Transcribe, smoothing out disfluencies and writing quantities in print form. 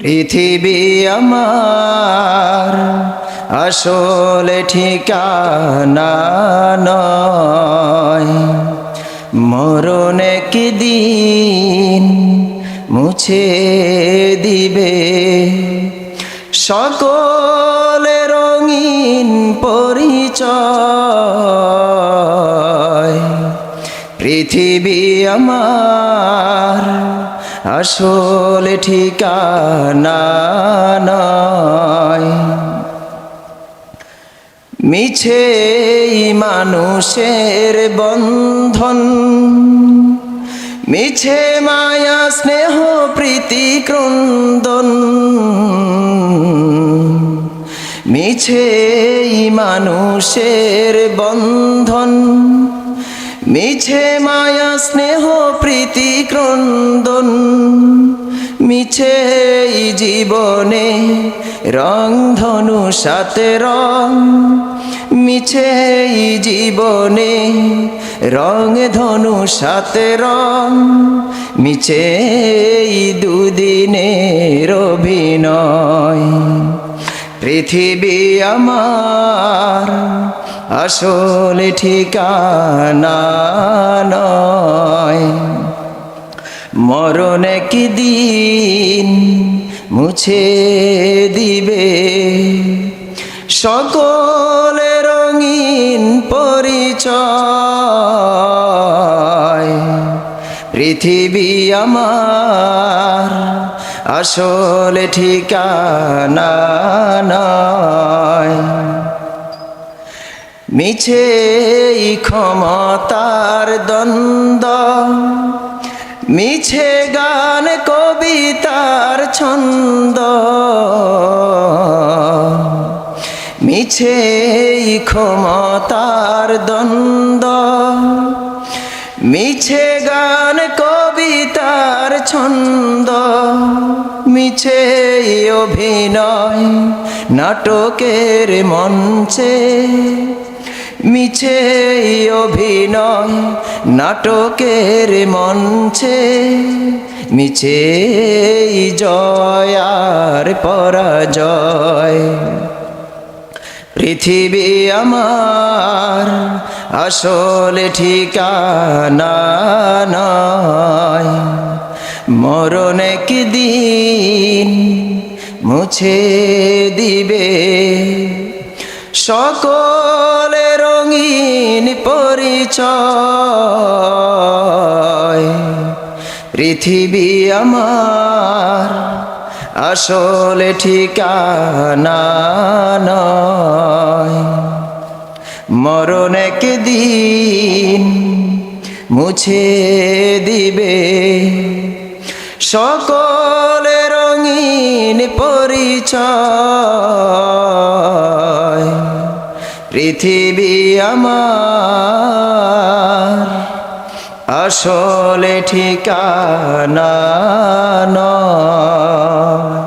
পৃথিবী আমার আসলে ঠিকানা নয়, মরণ একদিন মুছে দিবে সকল রঙিন পরিচয়। পৃথিবী আমার আসলে ঠিকানা নয়, মিছে মানুষের বন্ধন, মিছে মায়া স্নেহ প্রীতি ক্রন্দন, মিছে মানুষের বন্ধন, মিছে মায়া স্নেহ প্রীতি ক্রন্দন, মিছে জীবনে রং ধনু সাথে রং, মিছে জীবনে রং ধনু সাথে রং, মিছে দুদিনের অভিনয়। পৃথিবী আমার আসলে ঠিকানা নয়, মরণ একদিন মুছে দিবে সকল রঙিন পরিচয়। পৃথিবী আমার আসলে ঠিকানা নয়, মিছে ক্ষমতার দ্বন্দ্ব, মিছে গান কবিতার ছন্দ, মিছে ক্ষমতার দ্বন্দ্ব, মিছে গান কবিতার ছন্দ, মিছে অভিনয় নাটকের মঞ্চে, মিছে অভিনয় নাটকের মঞ্চে, মিছে জয় আর পরাজয়। পৃথিবী আমার আসলে ঠিকানা নয়, মরণ একদিন মুছে দিবে সকল রঙিন পরিচয়। পৃথিবী আমার আসলে ঠিকানা নয়, মরণ একদিন মুছে দিবে সকল রঙিন পরিচয়। পৃথিবী আমার আসলে ঠিকানা নয়।